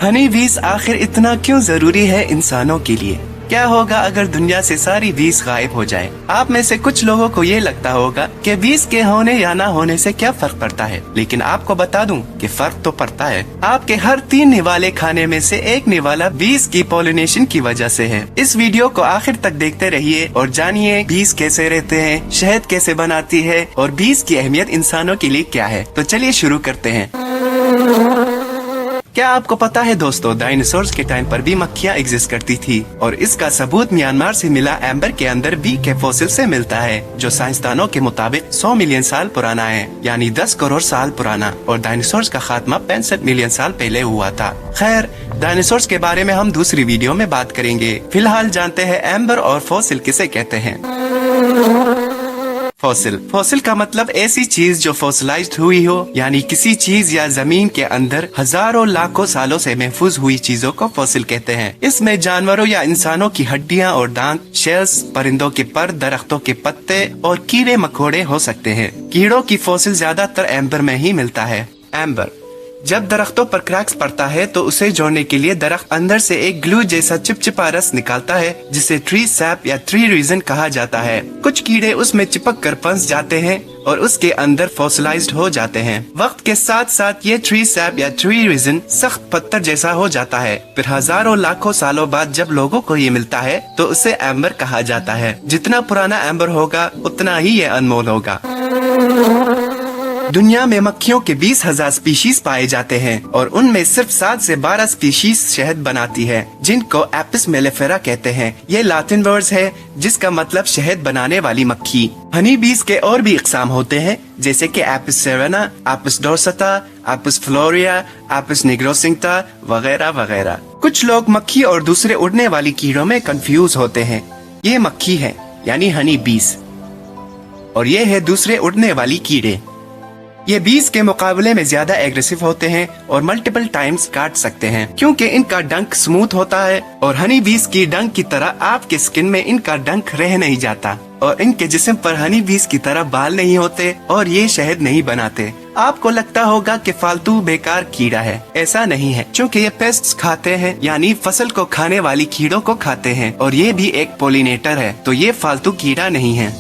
हनी बीस आखिर इतना क्यों जरूरी है इंसानों के लिए? क्या होगा अगर दुनिया से सारी बीस गायब हो जाए? आप में से कुछ लोगों को ये लगता होगा कि बीस के होने या ना होने से क्या फर्क पड़ता है, लेकिन आपको बता दूं कि फर्क तो पड़ता है। आपके हर 3 निवाले खाने में से एक निवाला बीस की पॉलिनेशन की वजह से है। इस वीडियो को आखिर तक देखते रहिए और जानिए बीस कैसे रहते हैं, शहद कैसे बनाती है और बीस की अहमियत इंसानों के लिए क्या है। तो चलिए शुरू करते हैं। क्या आपको पता है दोस्तों, डायनासोर्स के टाइम पर भी मक्खियाँ एग्जिस्ट करती थी और इसका सबूत म्यांमार से मिला एम्बर के अंदर बी के फॉसिल से मिलता है, जो साइंसदानों के मुताबिक 100 मिलियन साल पुराना है, यानी 10 करोड़ साल पुराना। और डायनासोर्स का खात्मा 65 मिलियन साल पहले हुआ था। खैर, डायनासोर्स के बारे में हम दूसरी वीडियो में बात करेंगे। फिलहाल जानते हैं एम्बर और फॉसिल किसे कहते हैं। फॉसिल का मतलब ऐसी चीज जो फॉसिलाइज्ड हुई हो, यानी किसी चीज या जमीन के अंदर हजारों लाखों सालों से महफूज हुई चीजों को फॉसिल कहते हैं। इसमें जानवरों या इंसानों की हड्डियां और दांत, शेल्स, परिंदों के पर, दरख्तों के पत्ते और कीड़े मकोड़े हो सकते हैं। कीड़ों की फॉसिल ज्यादातर एम्बर में ही मिलता है। एम्बर जब दरख्तों पर क्रैक्स पड़ता है तो उसे जोड़ने के लिए दरख्त अंदर से एक ग्लू जैसा चिपचिपा रस निकालता है, जिसे ट्री सैप या ट्री रीजन कहा जाता है। कुछ कीड़े उसमें चिपक कर फंस जाते हैं और उसके अंदर फॉसिलाइज्ड हो जाते हैं। वक्त के साथ साथ ये ट्री सैप या ट्री रीजन सख्त पत्थर जैसा हो जाता है। फिर हजारों लाखों सालों बाद जब लोगों को ये मिलता है तो उसे एम्बर कहा जाता है। जितना पुराना एम्बर होगा उतना ही ये अनमोल होगा। दुनिया में मक्खियों के 20,000 स्पीशीज पाए जाते हैं और उनमें सिर्फ 7 से 12 स्पीशीज शहद बनाती है, जिनको एपिस मेलिफेरा कहते हैं। ये लैटिन वर्ड्स है जिसका मतलब शहद बनाने वाली मक्खी। हनी बीस के और भी इकसाम होते हैं, जैसे कि Apis Serena, Apis डोर्सटा, Apis फ्लोरिया, Apis निग्रोसिंक्टा वगैरह वगैरह। कुछ लोग मक्खी और दूसरे उड़ने वाली कीड़ों में कंफ्यूज होते हैं। ये मक्खी है यानी हनी बीस, और ये है दूसरे उड़ने वाली कीड़े। ये बीस के मुकाबले में ज्यादा एग्रेसिव होते हैं और मल्टीपल टाइम्स काट सकते हैं, क्योंकि इनका डंक स्मूथ होता है और हनी बीस की डंक की तरह आपके स्किन में इनका डंक रह नहीं जाता और इनके जिस्म पर हनी बीस की तरह बाल नहीं होते और ये शहद नहीं बनाते। आपको लगता होगा कि फालतू बेकार कीड़ा है, ऐसा नहीं है, क्योंकि ये पेस्ट्स खाते हैं, यानी फसल को खाने वाली कीड़ों को खाते हैं और ये भी एक पोलिनेटर है, तो ये फालतू कीड़ा नहीं है।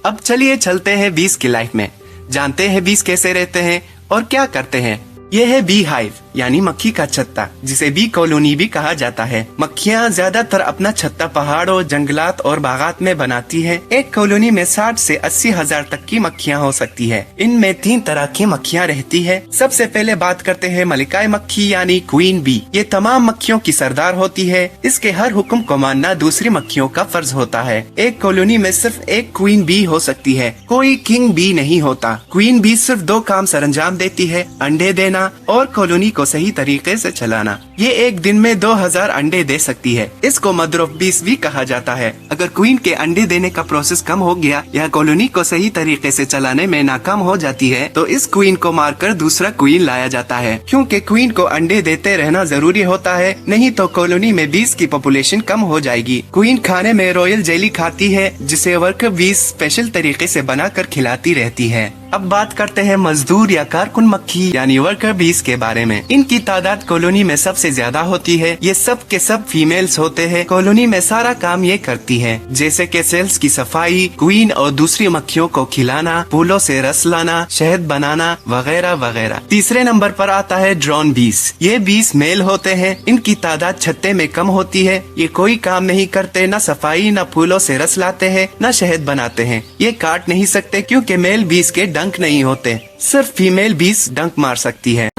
अब चलिए चलते हैं बीस की लाइफ में, जानते हैं बीस कैसे रहते हैं और क्या करते हैं। ये है बी हाइव यानी मक्खी का छत्ता, जिसे बी कॉलोनी भी कहा जाता है। मक्खियाँ ज्यादातर अपना छत्ता पहाड़ों, जंगलात और बागात में बनाती है। एक कॉलोनी में 60 से 80 हजार तक की मक्खियाँ हो सकती है। इनमें 3 तरह की मक्खियाँ रहती है। सबसे पहले बात करते हैं मलिकाई मक्खी यानी क्वीन बी। ये तमाम मक्खियों की सरदार होती है। इसके हर हुक्म को मानना दूसरी मक्खियों का फर्ज होता है। एक कॉलोनी में सिर्फ एक क्वीन बी हो सकती है, कोई किंग बी नहीं होता। क्वीन बी सिर्फ 2 काम सरंजाम देती है, अंडे देना और कॉलोनी को सही तरीके से चलाना। ये एक दिन में 2000 अंडे दे सकती है। इसको मदर ऑफ बीस भी कहा जाता है। अगर क्वीन के अंडे देने का प्रोसेस कम हो गया या कॉलोनी को सही तरीके से चलाने में नाकाम हो जाती है तो इस क्वीन को मारकर दूसरा क्वीन लाया जाता है, क्योंकि क्वीन को अंडे देते रहना जरूरी होता है, नहीं तो कॉलोनी में बीस की पॉपुलेशन कम हो जाएगी। क्वीन खाने में रॉयल जेली खाती है, जिसे वर्कर बीस स्पेशल तरीके से बनाकर खिलाती रहती है। अब बात करते हैं मजदूर या कारकुन मक्खी यानी वर्कर बीस के बारे में। इनकी तादाद कॉलोनी में सबसे ज्यादा होती है। ये सब के सब फीमेल्स होते हैं। कॉलोनी में सारा काम ये करती है, जैसे कि सेल्स की सफाई, क्वीन और दूसरी मक्खियों को खिलाना, फूलों से रस लाना, शहद बनाना वगैरह वगैरह। तीसरे नंबर पर आता है ड्रोन बीस। ये 20 मेल होते हैं। इनकी तादाद छत्ते में कम होती है। ये कोई काम नहीं करते, न सफाई, न फूलों से रस लाते हैं, न शहद बनाते हैं। ये काट नहीं सकते क्योंकि मेल बीस के डंक नहीं होते, सिर्फ फीमेल बीस डंक मार सकती है।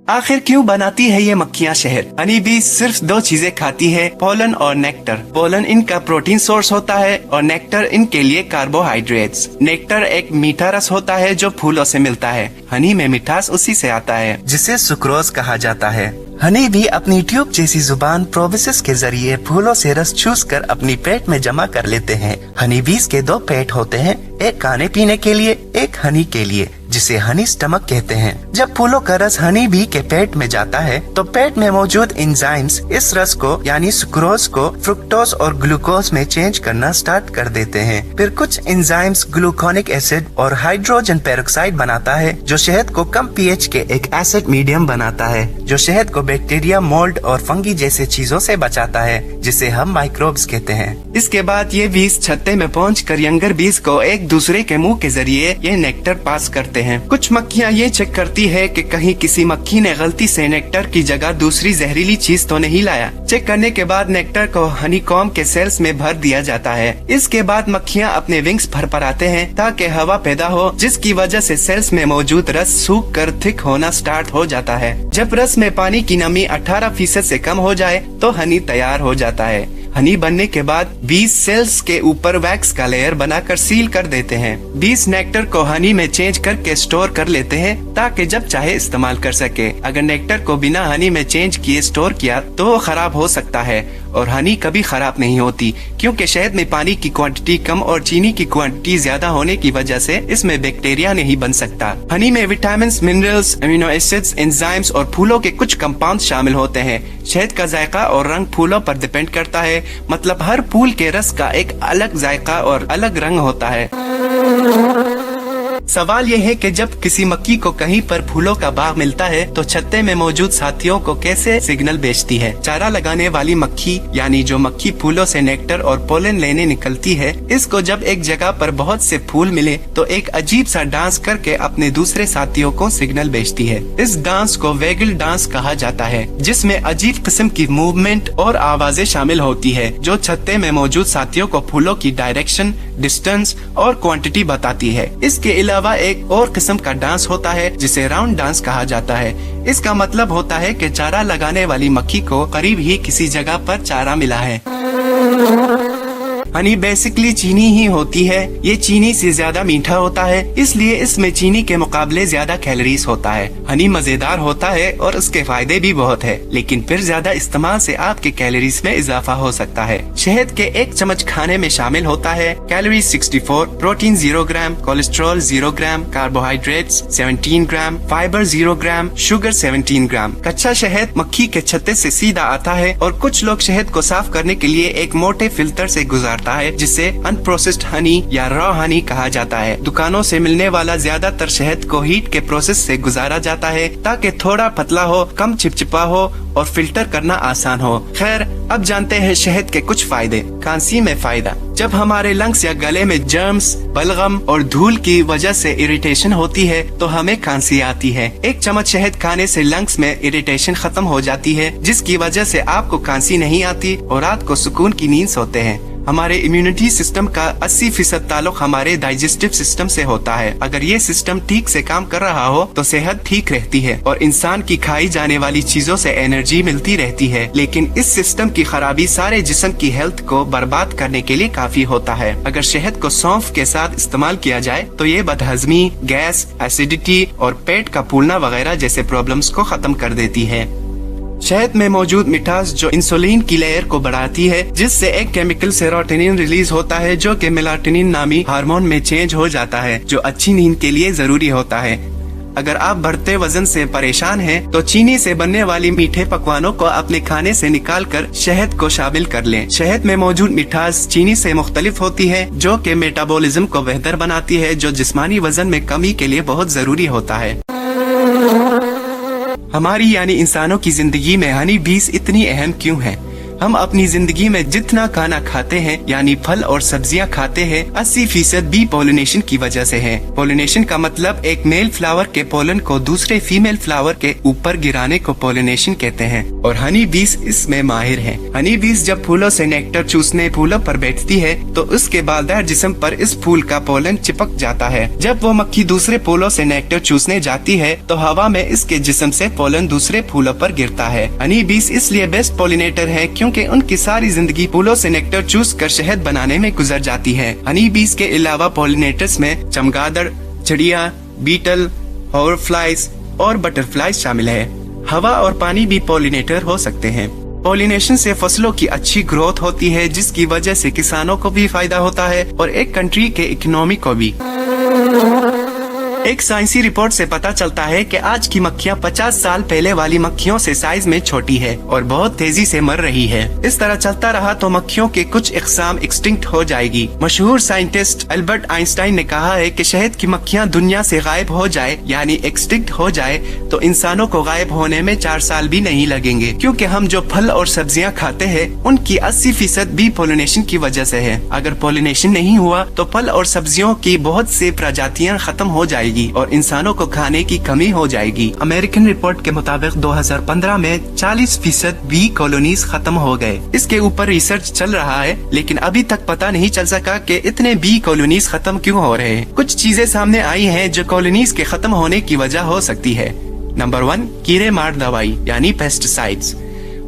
आखिर क्यों बनाती है ये मक्खियाँ शहद? हनी बीस सिर्फ 2 चीजें खाती है, पोलन और नेक्टर। पोलन इनका प्रोटीन सोर्स होता है और नेक्टर इनके लिए कार्बोहाइड्रेट्स। नेक्टर एक मीठा रस होता है जो फूलों से मिलता है। हनी में मिठास उसी से आता है, जिसे सुक्रोज कहा जाता है। हनी भी अपनी ट्यूब जैसी जुबान प्रोबिसिस के जरिए फूलों से रस चूस कर अपनी पेट में जमा कर लेते हैं। हनी बीस के 2 पेट होते हैं, एक खाने पीने के लिए, एक हनी के लिए, जिसे हनी स्टमक कहते हैं। जब फूलों का रस हनी बी के पेट में जाता है तो पेट में मौजूद एंजाइम्स इस रस को यानी सुक्रोज को फ्रुक्टोज और ग्लूकोज में चेंज करना स्टार्ट कर देते हैं। फिर कुछ एंजाइम्स ग्लूकोनिक एसिड और हाइड्रोजन पेरोक्साइड बनाता है जो शहद को कम पीएच के एक एसिड मीडियम बनाता है जो शहद को बैक्टीरिया, मोल्ड और फंगी जैसे चीजों से बचाता है जिसे हम माइक्रोब्स कहते हैं। इसके बाद ये बीज छत्ते में पहुंचकर यंगर बीज को एक दूसरे के मुंह के जरिए ये नेक्टर पास करते हैं। कुछ मक्खियाँ ये चेक करती है कि कहीं किसी मक्खी ने गलती से नेक्टर की जगह दूसरी जहरीली चीज तो नहीं लाया। चेक करने के बाद नेक्टर को हनी कॉम्ब के सेल्स में भर दिया जाता है। इसके बाद मक्खियाँ अपने विंग्स फरफराते हैं ताकि हवा पैदा हो, जिसकी वजह से सेल्स में मौजूद रस सूख कर थिक होना स्टार्ट हो जाता है। जब रस में पानी की नमी 18% से कम हो जाए तो हनी तैयार हो जाता है। हनी बनने के बाद बीज सेल्स के ऊपर वैक्स का लेयर बनाकर सील कर देते हैं। बीज नेक्टर को हनी में चेंज करके स्टोर कर लेते हैं ताकि जब चाहे इस्तेमाल कर सके। अगर नेक्टर को बिना हनी में चेंज किए स्टोर किया तो वो खराब हो सकता है और हनी कभी खराब नहीं होती क्योंकि शहद में पानी की क्वांटिटी कम और चीनी की क्वांटिटी ज्यादा होने की वजह से इसमें बैक्टीरिया नहीं बन सकता। हनी में vitamin, minerals, amino acids, enzymes और फूलों के कुछ कंपाउंड शामिल होते हैं। शहद का जायका और रंग फूलों पर डिपेंड करता है, मतलब हर फूल के रस का एक अलग जायका और अलग रंग होता है। सवाल यह है कि जब किसी मक्खी को कहीं पर फूलों का बाग मिलता है तो छत्ते में मौजूद साथियों को कैसे सिग्नल भेजती है। चारा लगाने वाली मक्खी यानी जो मक्खी फूलों से नेक्टर और पोलन लेने निकलती है, इसको जब एक जगह पर बहुत से फूल मिले तो एक अजीब सा डांस करके अपने दूसरे साथियों को सिग्नल भेजती है। इस डांस को वेगल डांस कहा जाता है, जिसमें अजीब किस्म की मूवमेंट और आवाजें शामिल होती है जो छत्ते में मौजूद साथियों को फूलों की डायरेक्शन, डिस्टेंस और क्वांटिटी बताती है। इसके अलावा एक और किस्म का डांस होता है जिसे राउंड डांस कहा जाता है। इसका मतलब होता है कि चारा लगाने वाली मक्खी को करीब ही किसी जगह पर चारा मिला है। हनी बेसिकली चीनी ही होती है। ये चीनी से ज्यादा मीठा होता है, इसलिए इसमें चीनी के मुकाबले ज्यादा कैलोरीज होता है। हनी मजेदार होता है और उसके फायदे भी बहुत है, लेकिन फिर ज्यादा इस्तेमाल से आपके कैलोरीज में इजाफा हो सकता है। शहद के एक चम्मच खाने में शामिल होता है कैलोरी 64, प्रोटीन 0 ग्राम, कोलेस्ट्रॉल 0 ग्राम, कार्बोहाइड्रेट्स 17 ग्राम, फाइबर 0 ग्राम, शुगर 17 ग्राम। कच्चा शहद मक्खी के छत्ते से सीधा आता है और कुछ लोग शहद को साफ करने के लिए एक मोटे फिल्टर से गुजारता है जिसे अनप्रोसेस्ड हनी या रॉ हनी कहा जाता है। दुकानों से मिलने वाला ज्यादातर शहद को हीट के प्रोसेस से गुजारा जाता है ताकि थोड़ा पतला हो, कम चिपचिपा हो और फिल्टर करना आसान हो। खैर, अब जानते हैं शहद के कुछ फायदे। खांसी में फायदा। जब हमारे लंग्स या गले में जर्म्स, बलगम और धूल की वजह से इरिटेशन होती है तो हमें खांसी आती है। एक चम्मच शहद खाने से लंग्स में इरिटेशन खत्म हो जाती है, जिसकी वजह से आपको खांसी नहीं आती और रात को सुकून की नींद सोते हैं। हमारे इम्यूनिटी सिस्टम का 80% ताल्लुक हमारे डाइजेस्टिव सिस्टम से होता है। अगर ये सिस्टम ठीक से काम कर रहा हो तो सेहत ठीक रहती है और इंसान की खाई जाने वाली चीजों से एनर्जी मिलती रहती है। लेकिन इस सिस्टम की खराबी सारे जिस्म की हेल्थ को बर्बाद करने के लिए काफी होता है। अगर शहद को सौंफ के साथ इस्तेमाल किया जाए तो ये बदहजमी, गैस, एसिडिटी और पेट का फूलना वगैरह जैसे प्रॉब्लम्स को खत्म कर देती है। शहद में मौजूद मिठास जो इंसुलिन की लेयर को बढ़ाती है, जिससे एक केमिकल सेरोटोनिन रिलीज होता है जो कि मेलाटोनिन नामी हार्मोन में चेंज हो जाता है, जो अच्छी नींद के लिए जरूरी होता है। अगर आप बढ़ते वजन से परेशान हैं, तो चीनी से बनने वाली मीठे पकवानों को अपने खाने से निकालकर शहद को शामिल कर लें। शहद में मौजूद मिठास चीनी से मुख्तलिफ होती है, जो कि मेटाबॉलिज्म को बेहतर बनाती है, जो जिस्मानी वजन में कमी के लिए बहुत जरूरी होता है। हमारी यानी इंसानों की जिंदगी में हनी बीज इतनी अहम क्यों है? हम अपनी जिंदगी में जितना खाना खाते हैं यानी फल और सब्जियां खाते हैं, 80% बी पोलिनेशन की वजह से है। पोलिनेशन का मतलब एक मेल फ्लावर के पोलन को दूसरे फीमेल फ्लावर के ऊपर गिराने को पोलिनेशन कहते हैं और हनी बीज इसमें माहिर है। हनी बीज जब फूलों से नेक्टर चूसने फूलों पर बैठती है तो उसके बालदार जिस्म पर इस फूल का पोलन चिपक जाता है। जब वो मक्खी दूसरे फूलों से नेक्टर चूसने जाती है तो हवा में इसके जिस्म से पोलन दूसरे फूलों पर गिरता है। हनी बीज इसलिए बेस्ट पोलिनेटर है क्योंकि उनकी सारी जिंदगी फूलों से नेक्टर चूस कर शहद बनाने में गुजर जाती है। हनी बीज के अलावा पॉलिनेटर्स में चमगादड़, चिड़िया, बीटल, हॉवरफ्लाइज और बटरफ्लाइज शामिल है। हवा और पानी भी पॉलिनेटर हो सकते हैं। पॉलिनेशन से फसलों की अच्छी ग्रोथ होती है, जिसकी वजह से किसानों को भी फायदा होता है और एक कंट्री के इकोनॉमी को भी। एक साइंसी रिपोर्ट से पता चलता है कि आज की मक्खियाँ 50 साल पहले वाली मक्खियों से साइज में छोटी है और बहुत तेजी से मर रही है। इस तरह चलता रहा तो मक्खियों के कुछ इकसाम एक्सटिंक्ट हो जाएगी। मशहूर साइंटिस्ट अल्बर्ट आइंस्टाइन ने कहा है कि शहद की मक्खियाँ दुनिया से गायब हो जाए यानी एक्सटिंक्ट हो जाए तो इंसानों को गायब होने में 4 साल भी नहीं लगेंगे, क्योंकि हम जो फल और सब्जियां खाते हैं उनकी 80% भी पोलिनेशन की वजह से है। अगर पोलिनेशन नहीं हुआ तो फल और सब्जियों की बहुत सी प्रजातियां खत्म हो जाएगी और इंसानों को खाने की कमी हो जाएगी। अमेरिकन रिपोर्ट के मुताबिक 2015 में 40% बी कॉलोनीज खत्म हो गए। इसके ऊपर रिसर्च चल रहा है, लेकिन अभी तक पता नहीं चल सका कि इतने बी कॉलोनीज खत्म क्यों हो रहे हैं। कुछ चीजें सामने आई हैं जो कॉलोनीज के खत्म होने की वजह हो सकती है। नंबर 1, कीड़े मार दवाई यानी पेस्टिसाइड्स।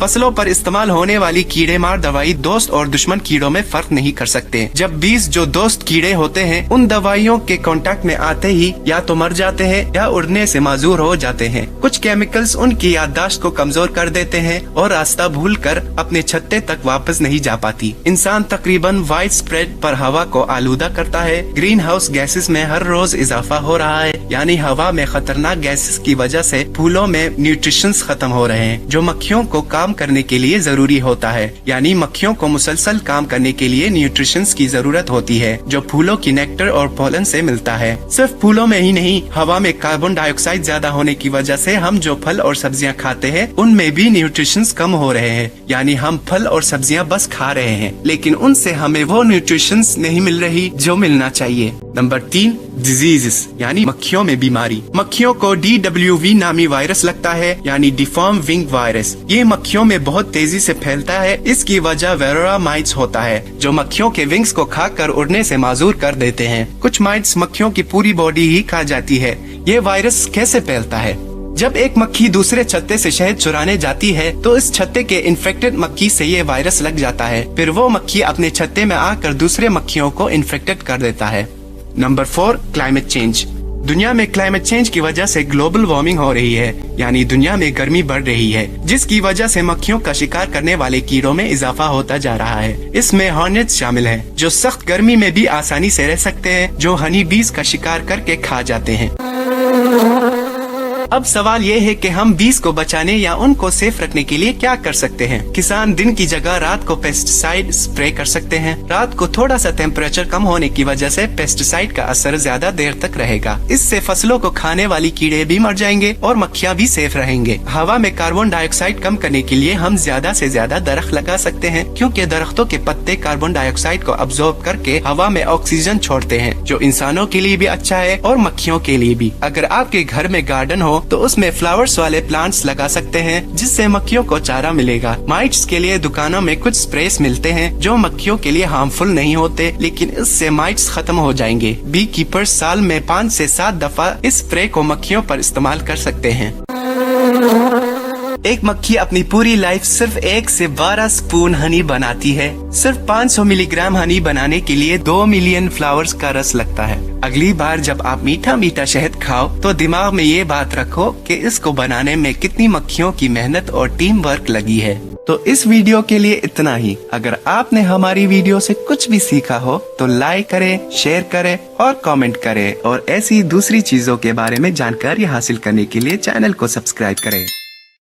फसलों पर इस्तेमाल होने वाली कीड़े मार दवाई दोस्त और दुश्मन कीड़ों में फर्क नहीं कर सकते। जब बीज जो दोस्त कीड़े होते हैं उन दवाइयों के कांटेक्ट में आते ही या तो मर जाते हैं या उड़ने से माजूर हो जाते हैं। कुछ केमिकल्स उनकी याददाश्त को कमजोर कर देते हैं और रास्ता भूलकर अपने छत्ते तक वापस नहीं जा पाती। इंसान तकरीबन वाइड स्प्रेड पर हवा को आलूदा करता है। ग्रीन हाउस गैसेस में हर रोज इजाफा हो रहा है, यानी हवा में खतरनाक गैसेस की वजह से फूलों में न्यूट्रिशंस खत्म हो रहे हैं जो मक्खियों को काम करने के लिए जरूरी होता है। यानी मक्खियों को मुसलसल काम करने के लिए न्यूट्रिशंस की जरूरत होती है जो फूलों की नेक्टर और पोलन से मिलता है। सिर्फ फूलों में ही नहीं, हवा में कार्बन डाइऑक्साइड ज्यादा होने की वजह से हम जो फल और सब्जियां खाते हैं उनमें भी न्यूट्रिशंस कम हो रहे हैं। यानी हम फल और सब्जियां बस खा रहे हैं, लेकिन उनसे हमें वो न्यूट्रिशंस नहीं मिल रही जो मिलना चाहिए। नंबर 3, डिजीजेस यानी मक्खियों में बीमारी। मक्खियों को DWV नामी वायरस लगता है यानी डिफॉर्म विंग वायरस। ये मक्खियों में बहुत तेजी से फैलता है। इसकी वजह वेरोरा माइट्स होता है जो मक्खियों के विंग्स को खाकर उड़ने से माजूर कर देते हैं। कुछ माइट्स मक्खियों की पूरी बॉडी ही खा जाती है। ये वायरस कैसे फैलता है? जब एक मक्खी दूसरे छत्ते से शहद चुराने जाती है तो इस छत्ते के इन्फेक्टेड मक्खी से ये वायरस लग जाता है। फिर वो मक्खी अपने छत्ते में आकर दूसरे मक्खियों को इन्फेक्टेड कर देता है। Number 4, climate change. दुनिया में क्लाइमेट चेंज की वजह से ग्लोबल वार्मिंग हो रही है, यानी दुनिया में गर्मी बढ़ रही है, जिसकी वजह से मक्खियों का शिकार करने वाले कीड़ों में इजाफा होता जा रहा है। इसमें हॉर्नेट्स शामिल हैं, जो सख्त गर्मी में भी आसानी से रह सकते हैं, जो हनी बीज का शिकार करके खा जाते हैं। अब सवाल ये है कि हम बीज को बचाने या उनको सेफ रखने के लिए क्या कर सकते हैं। किसान दिन की जगह रात को पेस्टिसाइड स्प्रे कर सकते हैं। रात को थोड़ा सा टेम्परेचर कम होने की वजह से पेस्टिसाइड का असर ज्यादा देर तक रहेगा। इससे फसलों को खाने वाली कीड़े भी मर जाएंगे और मक्खियाँ भी सेफ रहेंगे। हवा में कार्बन डाइऑक्साइड कम करने के लिए हम ज्यादा से ज्यादा दरख्त लगा सकते हैं, क्योंकि दरख्तों के पत्ते कार्बन डाइऑक्साइड को अब्सॉर्ब करके हवा में ऑक्सीजन छोड़ते हैं, जो इंसानों के लिए भी अच्छा है और मक्खियों के लिए भी। अगर आपके घर में गार्डन हो तो उसमें फ्लावर्स वाले प्लांट्स लगा सकते हैं, जिससे मक्खियों को चारा मिलेगा। माइट्स के लिए दुकानों में कुछ स्प्रेस मिलते हैं जो मक्खियों के लिए हार्मफुल नहीं होते, लेकिन इससे माइट्स खत्म हो जाएंगे। बी कीपर साल में 5 से 7 दफा इस स्प्रे को मक्खियों पर इस्तेमाल कर सकते हैं। एक मक्खी अपनी पूरी लाइफ सिर्फ 1 से 12 स्पून हनी बनाती है। सिर्फ 500 मिलीग्राम हनी बनाने के लिए 2 मिलियन फ्लावर्स का रस लगता है। अगली बार जब आप मीठा मीठा शहद खाओ तो दिमाग में ये बात रखो कि इसको बनाने में कितनी मक्खियों की मेहनत और टीम वर्क लगी है। तो इस वीडियो के लिए इतना ही। अगर आपने हमारी वीडियो से कुछ भी सीखा हो तो लाइक करें, शेयर करें और कमेंट करें, और ऐसी दूसरी चीजों के बारे में जानकारी हासिल करने के लिए चैनल को सब्सक्राइब करें।